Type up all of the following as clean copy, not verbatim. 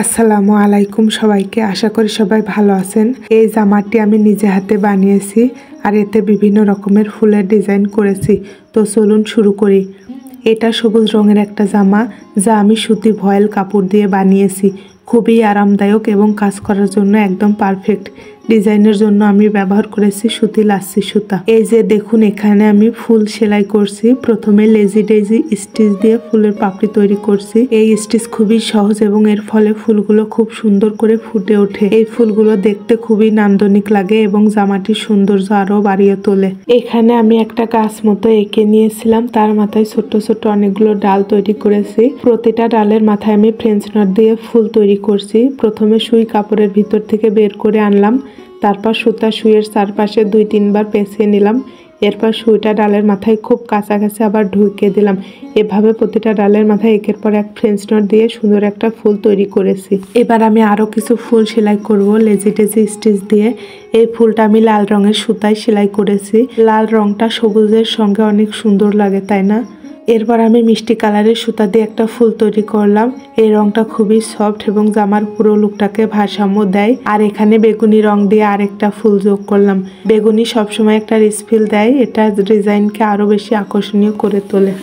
আসসালামু আলাইকুম সবাইকে। আশা করি সবাই ভালো আছেন। এই জামাটি আমি নিজে হাতে বানিয়েছি আর এতে বিভিন্ন রকমের ফুলের ডিজাইন করেছি। তো চলুন শুরু করি। এটা সবুজ রঙের একটা জামা যা আমি সুতি ভয়েল কাপড় দিয়ে বানিয়েছি। খুবই আরামদায়ক এবং কাজ করার জন্য একদম পারফেক্ট। ডিজাইনের জন্য আমি ব্যবহার করেছি সুতি লাচ্ছি সুতা। এই যে দেখুন, এখানে আমি ফুল সেলাই করছি। প্রথমে লেজি ডেজি স্টিচ দিয়ে ফুলের পাপড়ি তৈরি করছি। এই স্টিচ খুবই সহজ এবং এর ফলে ফুলগুলো খুব সুন্দর করে ফুটে ওঠে। এই ফুলগুলো দেখতে খুবই নান্দনিক লাগে এবং জামাটির সৌন্দর্য আরো বাড়িয়ে তোলে। এখানে আমি একটা গাছ মতো এঁকে নিয়েছিলাম, তার মাথায় ছোট্ট ছোট্ট অনেকগুলো ডাল তৈরি করেছি। প্রতিটা ডালের মাথায় আমি ফ্রেঞ্চ নট দিয়ে ফুল তৈরি করছি। প্রথমে সুই কাপড়ের ভিতর থেকে বের করে আনলাম, তারপর সুতা সুইয়ের চারপাশে 2-3 বার পেঁচিয়ে নিলাম। এরপর সুইটা ডালের মাথায় খুব কাছাকাছি আবার ঢুকিয়ে দিলাম। এভাবে প্রতিটা ডালের মাথায় একের পর এক ফ্রেঞ্চ নট দিয়ে সুন্দর একটা ফুল তৈরি করেছি। এবার আমি আরো কিছু ফুল সেলাই করব লেজি টেজি স্টিচ দিয়ে। এই ফুলটা আমি লাল রঙের সুতায় সেলাই করেছি। লাল রংটা সবুজের সঙ্গে অনেক সুন্দর লাগে, তাই না? এরপর আমি মিষ্টি কালারের সুতা দিয়ে একটা ফুল তৈরি করলাম। এই রংটা খুবই সফট এবং জামার পুরো লুকটাকে ভারসাম্য দেয়। আর এখানে বেগুনি রং দিয়ে আরেকটা ফুল যোগ করলাম। বেগুনি সবসময় একটা রিচ ফিল দেয়, এটা ডিজাইনকে আরো বেশি আকর্ষণীয় করে তোলে।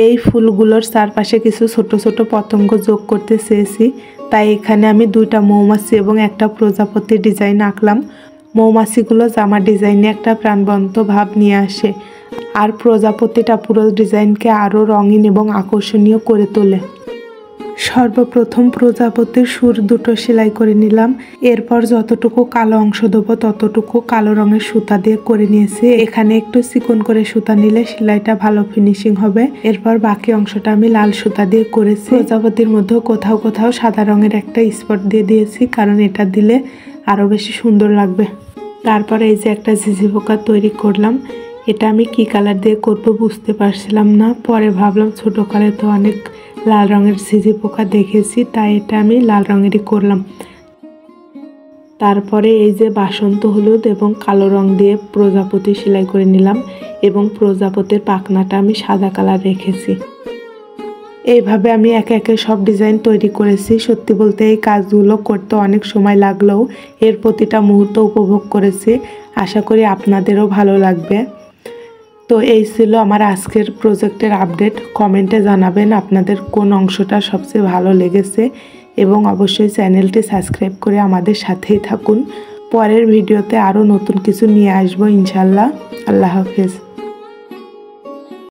এই ফুলগুলোর চারপাশে কিছু ছোট ছোট পতঙ্গ যোগ করতে চেয়েছি, তাই এখানে আমি 2টা মৌমাছি এবং একটা প্রজাপতির ডিজাইন আঁকলাম। মৌমাছিগুলো জামার ডিজাইনে একটা প্রাণবন্ত ভাব নিয়ে আসে, আর প্রজাপতিটা পুরো ডিজাইনকে আরও রঙিন এবং আকর্ষণীয় করে তোলে। সর্বপ্রথম প্রজাপতির সুর দুটো সেলাই করে নিলাম। এরপর যতটুকু কালো অংশ দেবো ততটুকু কালো রঙের সুতা দিয়ে করে নিয়েছি। এখানে একটু চিকন করে সুতা নিলে সেলাইটা ভালো ফিনিশিং হবে। এরপর বাকি অংশটা আমি লাল সুতা দিয়ে করেছি। প্রজাপতির মধ্যেও কোথাও কোথাও সাদা রঙের একটা স্পট দিয়ে দিয়েছি, কারণ এটা দিলে আরো বেশি সুন্দর লাগবে। তারপরে এই যে একটা ঝিঝি পোকা তৈরি করলাম। এটা আমি কি কালার দিয়ে করবো বুঝতে পারছিলাম না, পরে ভাবলাম ছোট কালে তো অনেক লাল রঙের ঝিঝি পোকা দেখেছি, তাই এটা আমি লাল রঙেরই করলাম। তারপরে এই যে বাসন্ত হলুদ এবং কালো রং দিয়ে প্রজাপতি সেলাই করে নিলাম এবং প্রজাপতির পাখনাটা আমি সাদা কালার রেখেছি। এইভাবে আমি একে একে সব ডিজাইন তৈরি করেছি। সত্যি বলতে এই কাজগুলো করতে অনেক সময় লাগলেও এর প্রতিটা মুহূর্ত উপভোগ করেছি। আশা করি আপনাদেরও ভালো লাগবে। তো এই ছিল আমার আজকের প্রজেক্টের আপডেট। কমেন্টে জানাবেন আপনাদের কোন অংশটা সবচেয়ে ভালো লেগেছে এবং অবশ্যই চ্যানেলটি সাবস্ক্রাইব করে আমাদের সাথেই থাকুন। পরের ভিডিওতে আরও নতুন কিছু নিয়ে আসবো ইনশাল্লাহ। আল্লাহ হাফেজ।